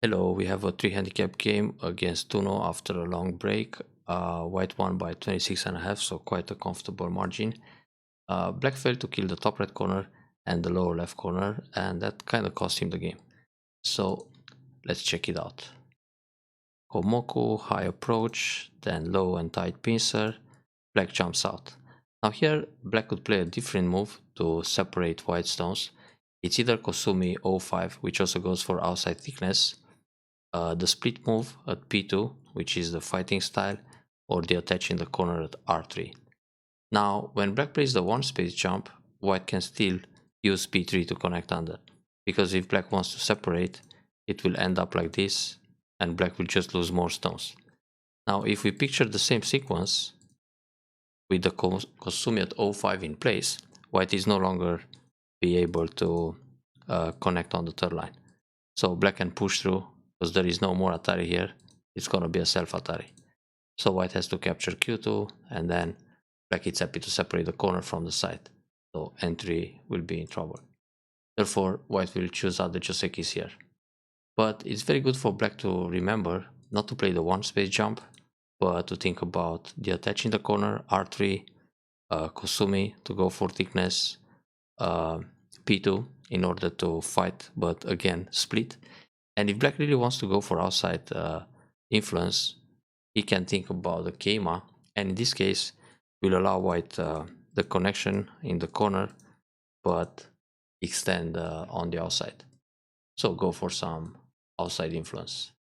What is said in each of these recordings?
Hello, we have a 3 handicap game against Tuno after a long break. White won by 26.5, so quite a comfortable margin. Black failed to kill the top right corner and the lower left corner, and that kind of cost him the game. So let's check it out. Komoku, high approach, then low and tight pincer. Black jumps out. Now here, black could play a different move to separate white stones. It's either Kosumi 05, which also goes for outside thickness, the split move at P2, which is the fighting style, or the attach in the corner at R3. Now, when black plays the one space jump, white can still use P3 to connect under, because if black wants to separate, it will end up like this, and black will just lose more stones. Now, if we picture the same sequence with the Kosumi at 05 in place, white is no longer be able to connect on the third line. So black can push through, because there is no more Atari here. It's going to be a self Atari. So white has to capture Q2, and then black is happy to separate the corner from the side. So entry will be in trouble. Therefore, white will choose out the Josekis here. But it's very good for black to remember not to play the one space jump, but to think about the attach in the corner, R3, Kosumi to go for thickness, P2 in order to fight, but again split. And if black really wants to go for outside influence, he can think about the Keima, and in this case will allow white the connection in the corner, but extend on the outside. So go for some outside influence.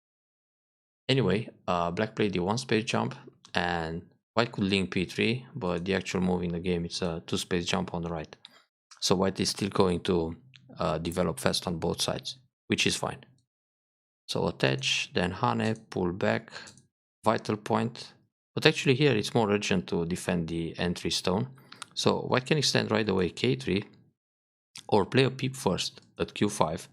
Anyway, black played the one space jump, and white could link P3, but the actual move in the game is a two space jump on the right. So white is still going to develop fast on both sides, which is fine. So attach, then Hane, pull back, vital point. But actually here it's more urgent to defend the entry stone. So white can extend right away K3, or play a peep first at Q5.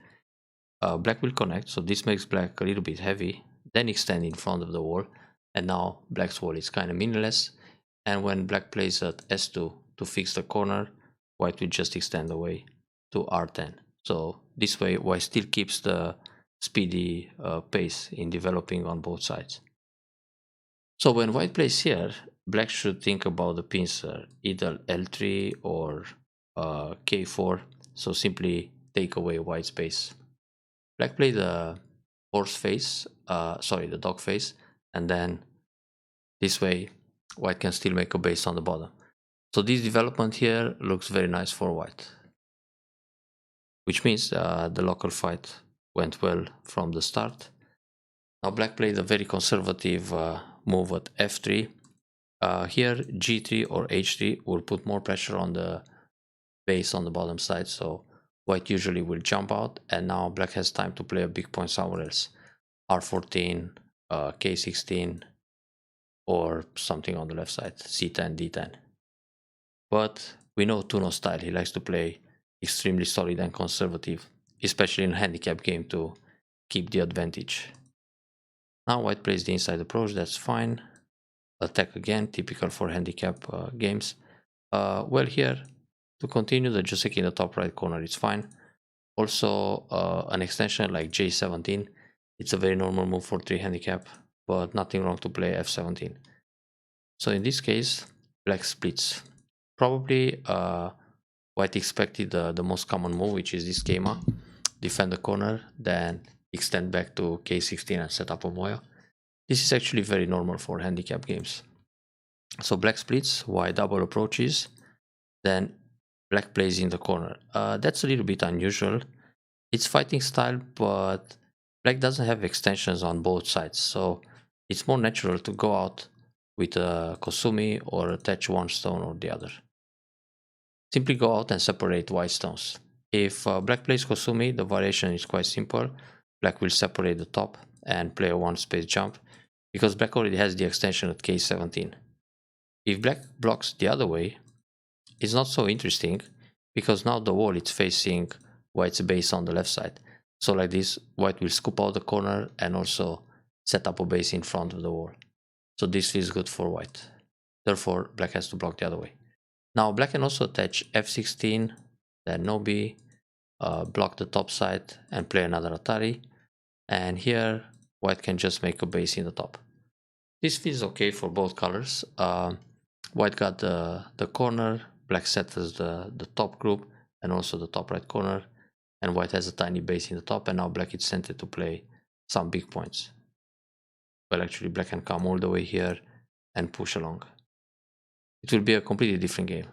Black will connect, so this makes black a little bit heavy, then extend in front of the wall, and now black's wall is kind of meaningless. And when black plays at S2 to fix the corner, white will just extend away to R10. So this way white still keeps the speedy pace in developing on both sides. So when white plays here, black should think about the pincer, either L3 or K4, so simply take away white space. Black play the horse face, the dog face, and then this way white can still make a base on the bottom. So this development here looks very nice for white, which means the local fight went well from the start. Now black played a very conservative move at F3. Here G3 or H3 will put more pressure on the base on the bottom side, so white usually will jump out, and now black has time to play a big point somewhere else. R14, K16, or something on the left side, C10, D10. But we know Tuno's style, he likes to play extremely solid and conservative, especially in a handicap game, to keep the advantage. Now white plays the inside approach, that's fine. Attack again, typical for handicap games. Well, here, to continue the Joseki in the top right corner, it's fine. Also, an extension like J17, it's a very normal move for 3 handicap, but nothing wrong to play F17. So in this case, black splits. Probably white expected the most common move, which is this Keima. Defend the corner, then extend back to K16 and set up a Moya. This is actually very normal for handicap games. So black splits, white double approaches, then black plays in the corner. That's a little bit unusual. It's fighting style, but black doesn't have extensions on both sides, so it's more natural to go out with a Kosumi or attach one stone or the other. Simply go out and separate white stones. If black plays Kosumi, the variation is quite simple. Black will separate the top and play a one space jump, because black already has the extension at K17. If black blocks the other way, it's not so interesting, because now the wall is facing white's base on the left side. So like this, white will scoop out the corner and also set up a base in front of the wall. So this feels good for white. Therefore, black has to block the other way. Now black can also attach F16, then Nobi, block the top side and play another Atari. And here white can just make a base in the top. This feels okay for both colors. White got the corner, black settles the top group and also the top right corner, and white has a tiny base in the top, and now black is tempted to play some big points. Well, actually black can come all the way here and push along. It will be a completely different game.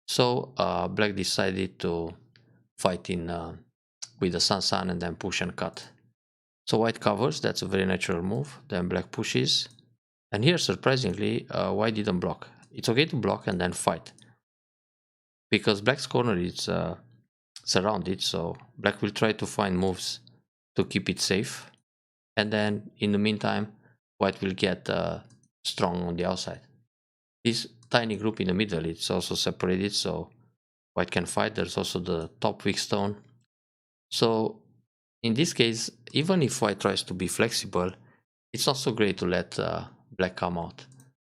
So black decided to fight in with the sun and then push and cut. So white covers, that's a very natural move. Then black pushes, and here surprisingly white didn't block. It's okay to block and then fight, because black's corner is surrounded, so black will try to find moves to keep it safe, and then in the meantime white will get strong on the outside. This tiny group in the middle, it's also separated, so white can fight. There's also the top weak stone. So in this case, even if white tries to be flexible, it's not so great to let black come out.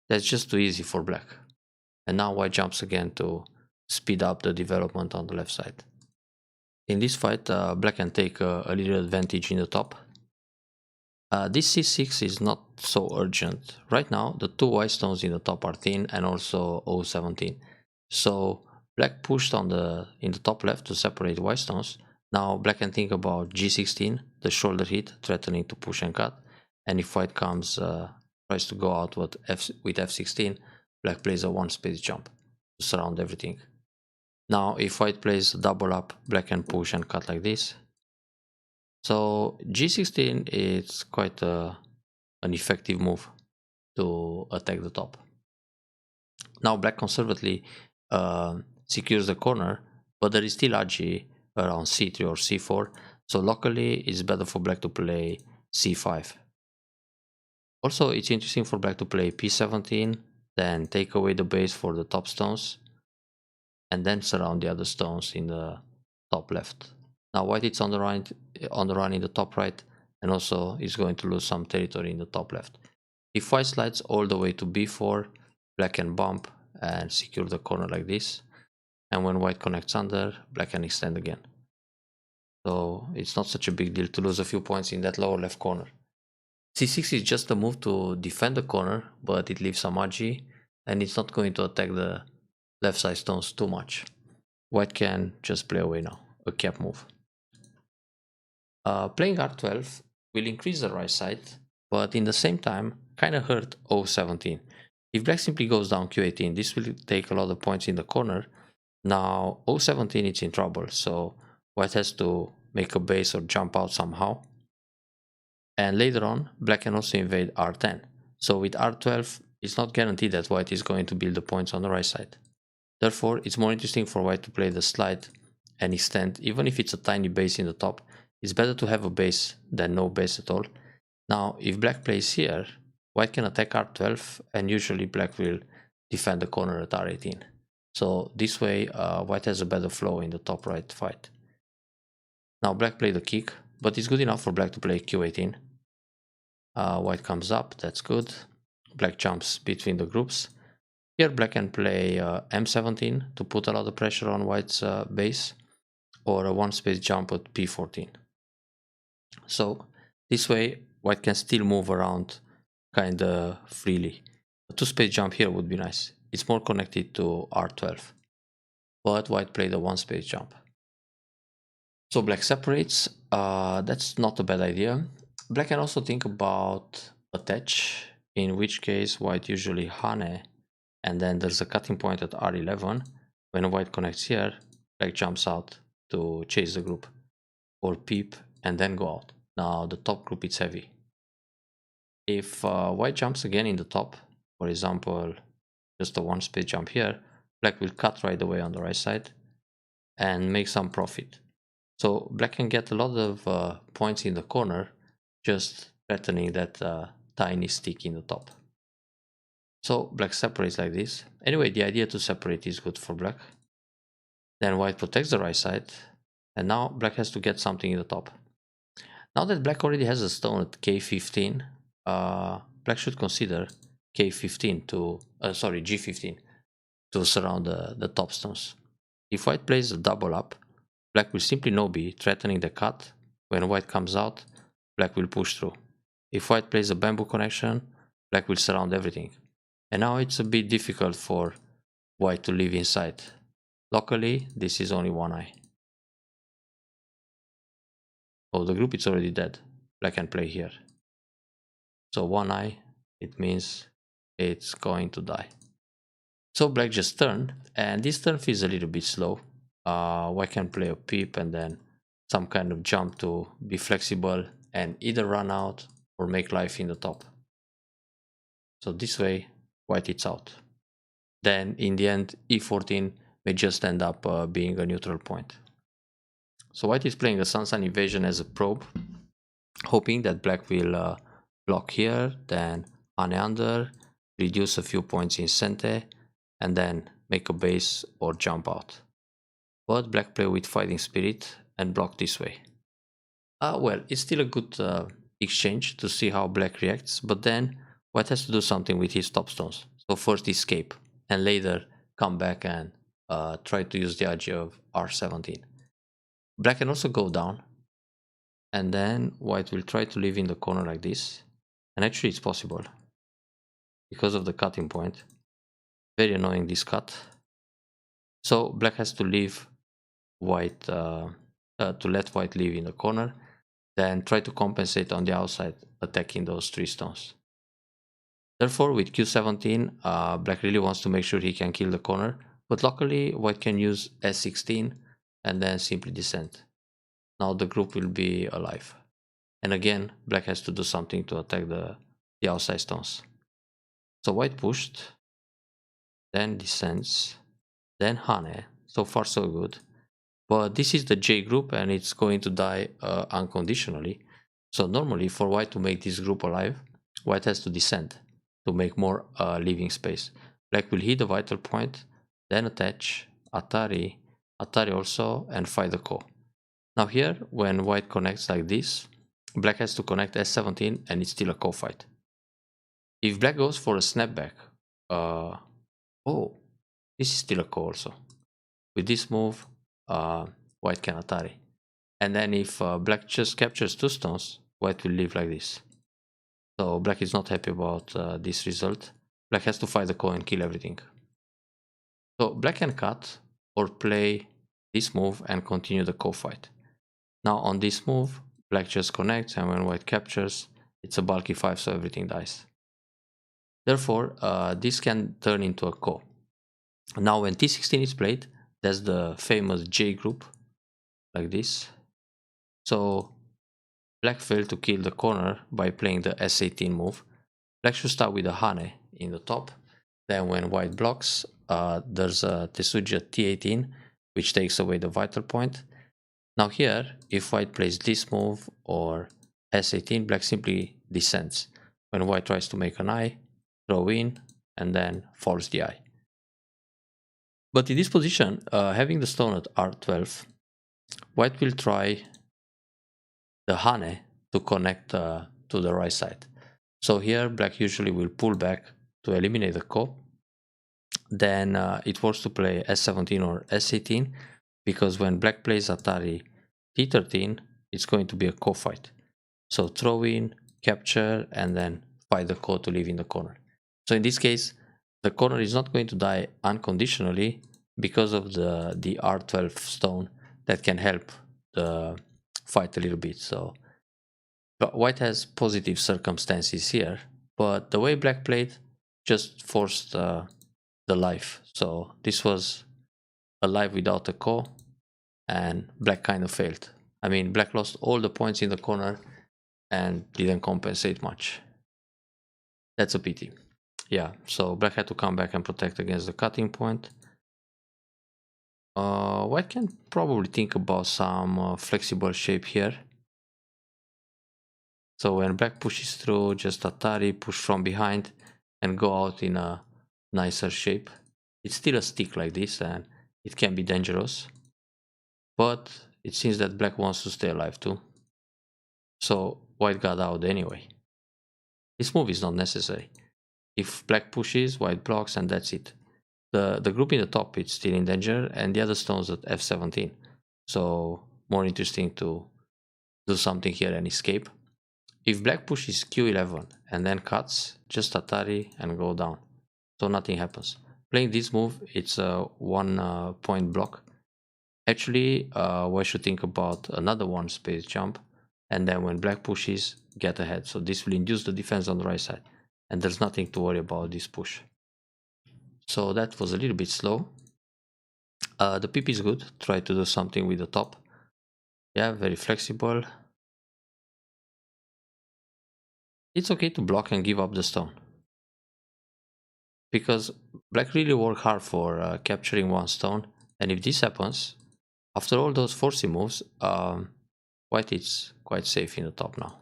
That's just too easy for black. And now white jumps again to speed up the development on the left side. In this fight, black can take a little advantage in the top. This c6 is not so urgent. Right now, the two white stones in the top are thin and also O17. So black pushed in the top left to separate white stones. Now black can think about g16, the shoulder hit, threatening to push and cut. And if white comes, tries to go out with f16, black plays a one space jump to surround everything. Now if white plays double up, black can push and cut like this. So g16 is quite an effective move to attack the top. Now black conservatively secures the corner, but there is still ag around c3 or c4, so locally it's better for black to play c5. Also, it's interesting for black to play p17, then take away the base for the top stones, and then surround the other stones in the top left. Now white is on the run in the top right, and also is going to lose some territory in the top left. If white slides all the way to b4, black can bump and secure the corner like this, and when white connects under, black can extend again. So it's not such a big deal to lose a few points in that lower left corner. c6 is just a move to defend the corner, but it leaves some ag, and it's not going to attack the left side stones too much. White can just play away now, a cap move. Playing r12 will increase the right side, but in the same time kind of hurt o17. If black simply goes down q18, this will take a lot of points in the corner. Now o17 is in trouble, so white has to make a base or jump out somehow. And later on, black can also invade r10. So with r12, it's not guaranteed that white is going to build the points on the right side. Therefore, it's more interesting for white to play the slide and extend. Even if it's a tiny base in the top, it's better to have a base than no base at all. Now, if black plays here, white can attack r12, and usually black will defend the corner at r18. So this way, white has a better flow in the top right fight. Now black played a kick, but it's good enough for black to play q18. White comes up, that's good. Black jumps between the groups. Here black can play m17 to put a lot of pressure on white's base, or a one space jump at p14. So this way white can still move around kinda freely. A two space jump here would be nice. It's more connected to r12, but white played a one space jump. So black separates, that's not a bad idea. Black can also think about attach, in which case white usually hane, and then there's a cutting point at r11. When white connects here, black jumps out to chase the group, or peep and then go out. Now the top group is heavy. If white jumps again in the top, for example just a one space jump here, black will cut right away on the right side and make some profit. So black can get a lot of points in the corner, just threatening that tiny stick in the top. So black separates like this. Anyway, the idea to separate is good for black. Then white protects the right side, and now black has to get something in the top. Now that black already has a stone at k15, black should consider k15 to, g15 to surround the top stones. If white plays a double up, black will simply no-b, threatening the cut. When white comes out, black will push through. If white plays a bamboo connection, black will surround everything. And now it's a bit difficult for white to live inside. Luckily, this is only one eye. Oh, the group is already dead. Black can play here. So one eye, it means it's going to die. So black just turned, and this turn feels a little bit slow. White can play a peep and then some kind of jump to be flexible and either run out or make life in the top. So this way, white is out. Then in the end, e14 may just end up being a neutral point. So white is playing a Sun invasion as a probe, hoping that black will block here, then hane under, reduce a few points in cente, and then make a base or jump out. But black play with fighting spirit and block this way. Well, it's still a good exchange to see how black reacts, but then white has to do something with his top stones. So first escape, and later come back and try to use the idea of r17. Black can also go down, and then white will try to live in the corner like this. And actually it's possible, because of the cutting point. Very annoying, this cut. So black has to leave white, to let white live in the corner, then try to compensate on the outside, attacking those 3 stones. Therefore, with q17, black really wants to make sure he can kill the corner, but luckily white can use s16 and then simply descend. Now the group will be alive. And again, black has to do something to attack the outside stones. So white pushed, then descends, then hane. So far so good. But this is the J group and it's going to die unconditionally. So normally for white to make this group alive, white has to descend to make more living space. Black will hit the vital point, then attach, Atari, Atari also, and fight the ko. Now here, when white connects like this, black has to connect s17 and it's still a ko fight. If black goes for a snapback, oh, this is still a ko also. With this move, white can Atari. And then if black just captures 2 stones, white will live like this. So black is not happy about this result. Black has to fight the ko and kill everything. So black can cut or play this move and continue the ko fight. Now on this move, black just connects, and when white captures, it's a bulky 5, so everything dies. Therefore, this can turn into a ko. Now when t16 is played, that's the famous J group, like this. So black failed to kill the corner by playing the s18 move. Black should start with a hane in the top. Then when white blocks, there's a Tesuji t18, which takes away the vital point. Now here, if white plays this move or s18, black simply descends. When white tries to make an eye, throw in, and then falls the eye. But in this position, having the stone at r12, white will try the hane to connect to the right side. So here, black usually will pull back to eliminate the ko. Then it works to play s17 or s18, because when black plays Atari t13, it's going to be a ko fight. So throw in, capture, and then fight the ko to live in the corner. So in this case, the corner is not going to die unconditionally because of the r12 stone that can help the fight a little bit. So but white has positive circumstances here, but the way black played just forced the life. So this was a life without a ko, and black kind of failed. I mean, black lost all the points in the corner and didn't compensate much. That's a pity. Yeah, so black had to come back and protect against the cutting point. White can probably think about some flexible shape here. So when black pushes through, just Atari, push from behind, and go out in a nicer shape. It's still a stick like this, and it can be dangerous. But it seems that black wants to stay alive too. So white got out anyway. This move is not necessary. If black pushes, white blocks, and that's it. The group in the top is still in danger, and the other stones at f17. So more interesting to do something here and escape. if black pushes q11 and then cuts, just Atari and go down, so nothing happens. Playing this move, it's a 1 point block. Actually, one should think about another one space jump, and then when black pushes, get ahead. So this will induce the defense on the right side, and there's nothing to worry about this push. So that was a little bit slow. The PP is good. Try to do something with the top. Yeah, very flexible. It's okay to block and give up the stone, because black really worked hard for capturing one stone, and if this happens, after all those forcing moves, white is quite safe in the top now.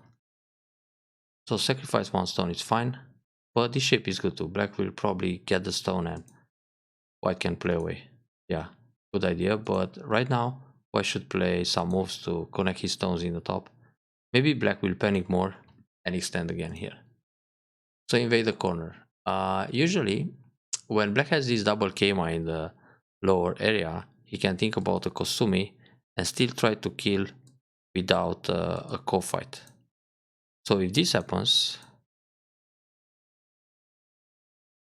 So sacrifice one stone is fine, but this shape is good too. Black will probably get the stone and white can play away. Yeah, good idea, but right now white should play some moves to connect his stones in the top. Maybe black will panic more and extend again here. So invade the corner. Usually, when black has this double Keima in the lower area, he can think about a Kosumi and still try to kill without a co-fight. So if this happens,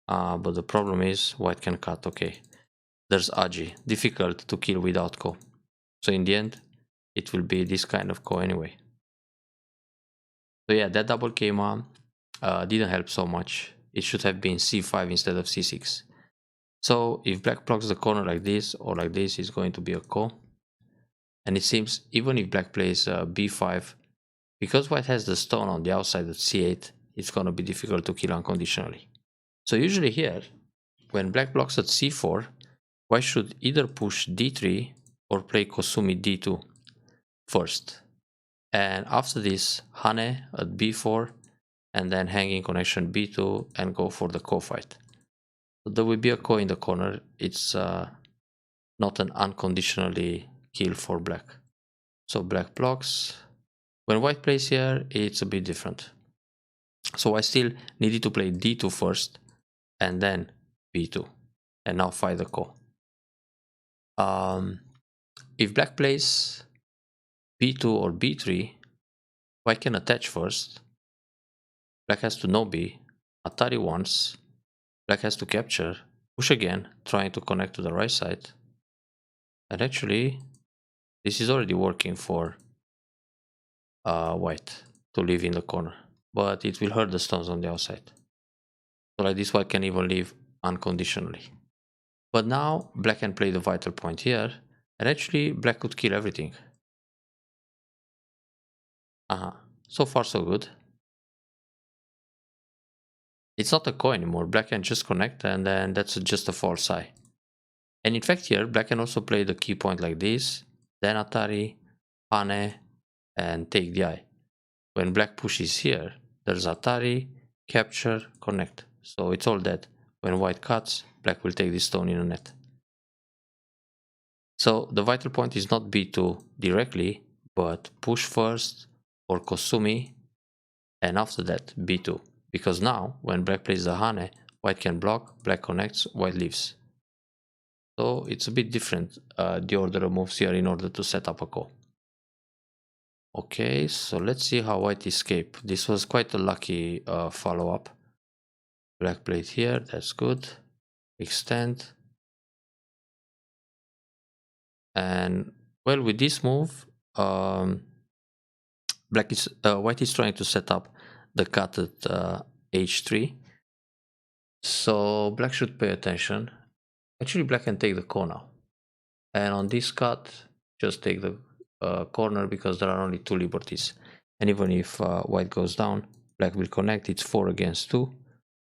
but the problem is white can cut. Okay, there's Aji, difficult to kill without ko. So in the end, it will be this kind of ko anyway. So yeah, that double Keima didn't help so much. It should have been c5 instead of c6. So if black blocks the corner like this or like this, it's going to be a ko. And it seems even if black plays b5, because white has the stone on the outside at c8, it's going to be difficult to kill unconditionally. So usually here, when black blocks at c4, white should either push d3 or play Kosumi d2 first. And after this, Hane at b4, and then hanging connection b2 and go for the ko fight. So there will be a ko in the corner. It's not an unconditionally kill for black. So black blocks. When white plays here, it's a bit different. So I still needed to play d2 first and then b2 and now fight the ko. If black plays b2 or b3, white can attach first. Black has to no b, Atari once, black has to capture, push again, trying to connect to the right side. And actually, this is already working for white to leave in the corner, but it will hurt the stones on the outside. So like this, white can even leave unconditionally. But now black can play the vital point here, and actually black could kill everything. So far so good. It's not a ko anymore. Black can just connect, and then that's just a false eye. And in fact here, black can also play the key point like this, then Atari, Hane, and take the eye. When black pushes here, there's Atari, capture, connect. So it's all dead. When white cuts, black will take this stone in a net. So the vital point is not b2 directly, but push first or Kosumi, and after that b2. Because now, when black plays the Hane, white can block, black connects, white leaves. So it's a bit different, the order of moves here in order to set up a ko. Okay, so let's see how white escape. This was quite a lucky follow-up. Black played here, that's good. Extend. And well, with this move, white is trying to set up the cut at h3. So black should pay attention. Actually, black can take the ko now. And on this cut, just take the corner because there are only 2 liberties. And even if white goes down, black will connect. It's 4 against 2.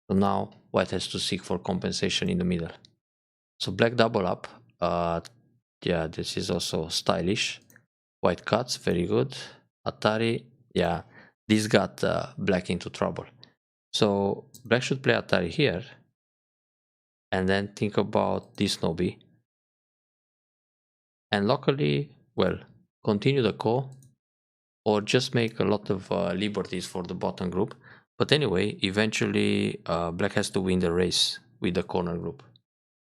So now white has to seek for compensation in the middle. So black double up. Yeah, this is also stylish. White cuts, very good. Atari, yeah, this got black into trouble. So black should play Atari here. And then think about this Nobi. And locally, well, continue the ko or just make a lot of liberties for the bottom group. But anyway, eventually black has to win the race with the corner group.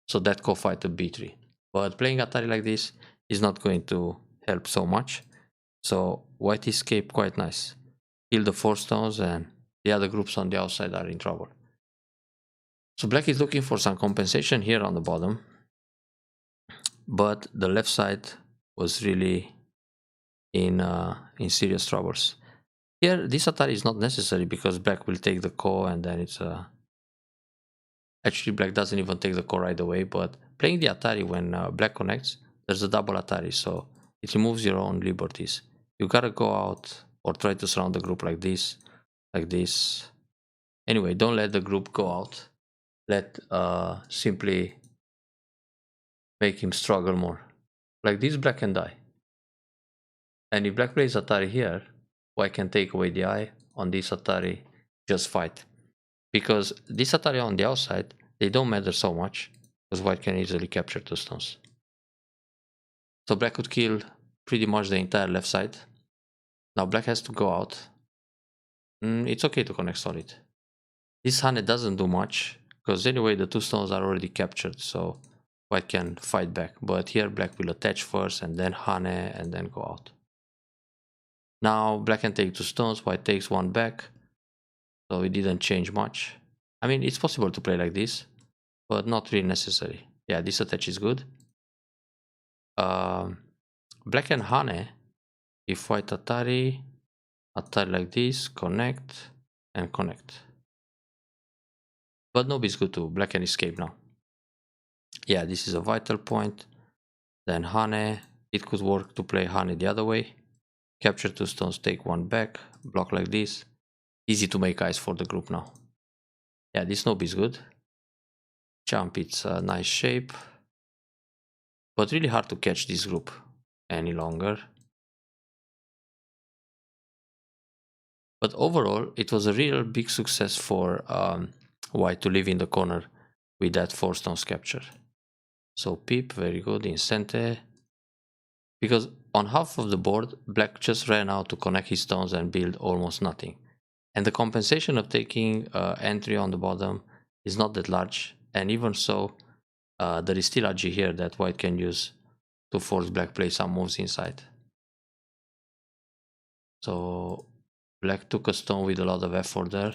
So that ko fight the b3. But playing Atari like this is not going to help so much. So white escape quite nice. kill the 4 stones, and the other groups on the outside are in trouble. So black is looking for some compensation here on the bottom, but the left side was really in serious troubles. Here, this Atari is not necessary because black will take the core, and then it's actually black doesn't even take the core right away. But playing the Atari when black connects, there's a double Atari, so it removes your own liberties. You gotta go out or try to surround the group like this, like this. Anyway, don't let the group go out. Let simply make him struggle more. Like this, black can die. And if black plays Atari here, white can take away the eye. On this Atari, just fight. Because this Atari on the outside, they don't matter so much, because white can easily capture 2 stones. So black could kill pretty much the entire left side. Now black has to go out. It's okay to connect solid. This Hane doesn't do much, because anyway the 2 stones are already captured, so white can fight back. But here black will attach first, and then Hane, and then go out. Now black can take 2 stones, white takes 1 back, so it didn't change much. I mean, it's possible to play like this, but not really necessary. Yeah, this attach is good. Black and Hane, if white Atari like this, connect and connect. But Nob is good too, black can escape now. Yeah, this is a vital point. Then Hane, it could work to play Hane the other way. Capture 2 stones, take 1 back, block like this. Easy to make eyes for the group now. Yeah, this Nob is good. Jump, it's a nice shape. But really hard to catch this group any longer. But overall, it was a real big success for white to live in the corner with that 4 stones capture. So Pip, very good, in center. Because on half of the board, black just ran out to connect his stones and build almost nothing. And the compensation of taking entry on the bottom is not that large. And even so, there is still a G here that white can use to force black play some moves inside. So black took a stone with a lot of effort there.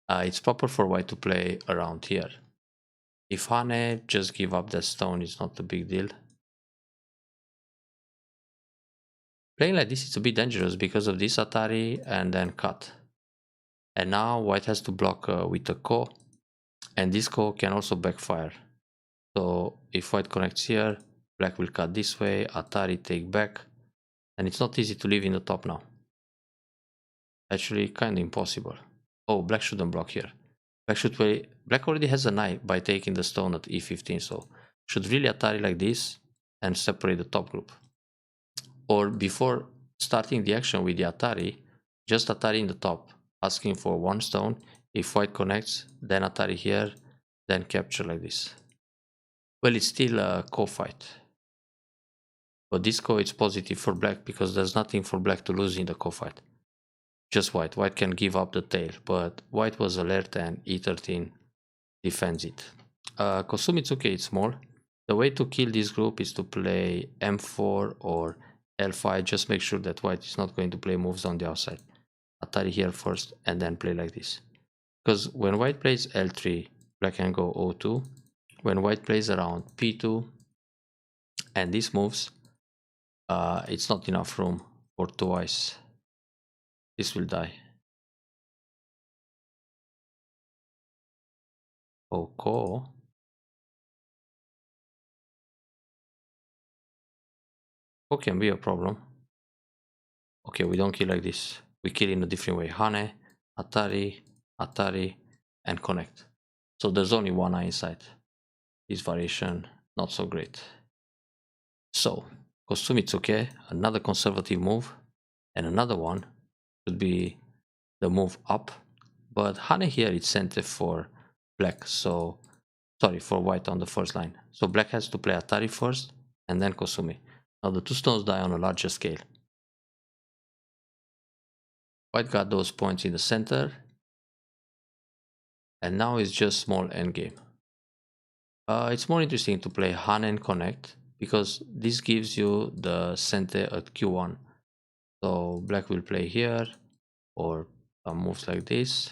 It's proper for white to play around here. If Hane just give up that stone, it's not a big deal. Playing like this is a bit dangerous because of this Atari and then cut. And now white has to block with a ko, and this ko can also backfire. So if white connects here, black will cut this way, Atari take back, and it's not easy to live in the top now. Actually, kind of impossible. Oh, black shouldn't block here. Black should play. Black already has an eye by taking the stone at e15, so should really Atari like this and separate the top group. Or before starting the action with the Atari, just Atari in the top, asking for 1 stone. If white connects, then Atari here, then capture like this. Well, it's still a co-fight. But this co is positive for black because there's nothing for black to lose in the co-fight. Just white. White can give up the tail, but white was alert and e13 defends it. Kosumitsuke is small. The way to kill this group is to play m4 or l5. Just make sure that white is not going to play moves on the outside. Atari here first and then play like this. Because when white plays l3, black can go o2. When white plays around p2 and these moves, it's not enough room for 2 eyes. This will die. Okay. Ko can be a problem. Okay, we don't kill like this. We kill in a different way. Hane, Atari, Atari, and connect. So there's only 1 eye inside. This variation, not so great. So, Kosumitsuke, another conservative move, and another one would be the move up. But Hane here is center for black, so sorry, for white on the first line. So black has to play Atari first, and then Kosumi. Now the 2 stones die on a larger scale. White got those points in the center, and now it's just small endgame. It's more interesting to play Han and connect, because this gives you the center at Q1. So black will play here or some moves like this,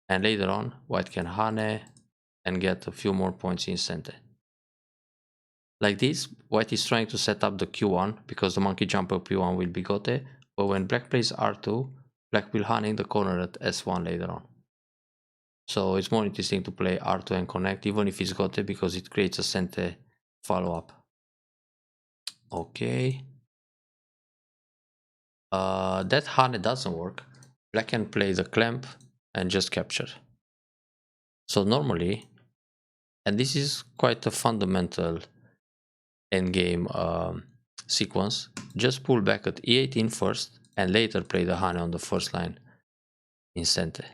and later on white can hane and get a few more points in center. Like this, white is trying to set up the q1 because the monkey jumper p1 will be gote, but when black plays r2, black will hane the corner at s1 later on. So it's more interesting to play r2 and connect even if it's gote because it creates a center follow-up. Okay. That hane doesn't work. Black can play the clamp and just capture. So normally, and this is quite a fundamental endgame sequence, just pull back at e18 first and later play the hane on the first line in center.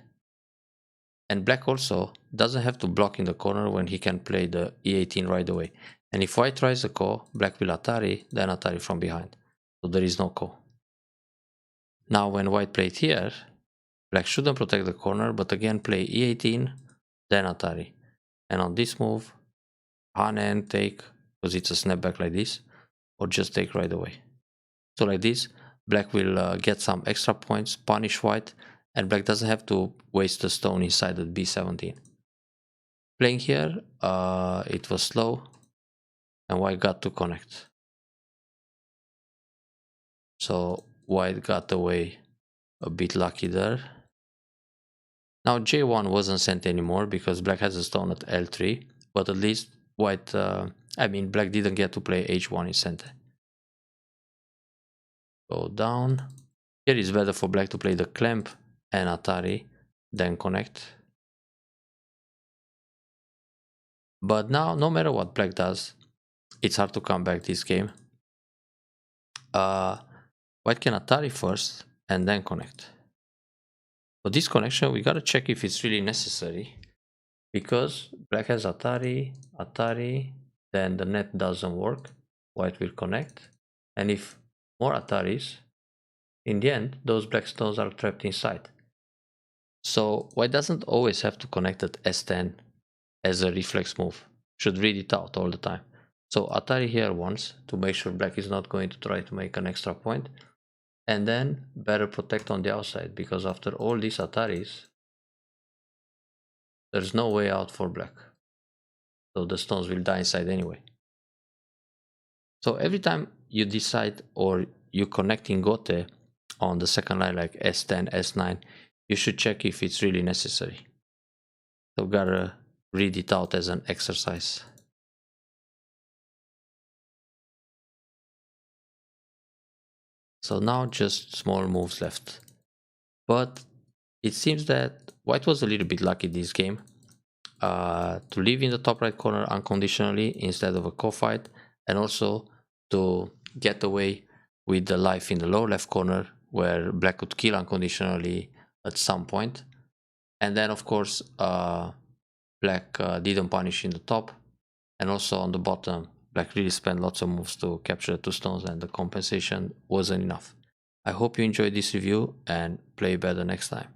And black also doesn't have to block in the corner when he can play the e18 right away. And if white tries a ko, black will atari, then atari from behind. So there is no ko. Now when white played here, black shouldn't protect the corner, but again play e18, then atari. And on this move, hane and take, because it's a snapback like this, or just take right away. So like this, black will get some extra points, punish white, and black doesn't have to waste the stone inside at b17. Playing here, it was slow, and white got to connect. So white got away a bit lucky there. Now j1 wasn't sent anymore because black has a stone at l3, but at least white, black didn't get to play h1 in center. Go down. Here it's better for black to play the clamp and atari, then connect. But now, no matter what black does, it's hard to come back this game. White can atari first and then connect. For this connection, we gotta check if it's really necessary, because black has atari, then the net doesn't work, white will connect, and if more ataris, in the end, those black stones are trapped inside. So white doesn't always have to connect at s10 as a reflex move, should read it out all the time. So atari here once to make sure black is not going to try to make an extra point, and then better protect on the outside, because after all these ataris, there's no way out for black. So the stones will die inside anyway. So every time you decide or you connect in gote on the second line like s10, s9, you should check if it's really necessary. So gotta read it out as an exercise. So now just small moves left. But it seems that white was a little bit lucky this game to live in the top right corner unconditionally instead of a co-fight, and also to get away with the life in the lower left corner where black could kill unconditionally at some point. And then of course black didn't punish in the top, and also on the bottom black really spent lots of moves to capture the 2 stones and the compensation wasn't enough. I hope you enjoyed this review and play better next time.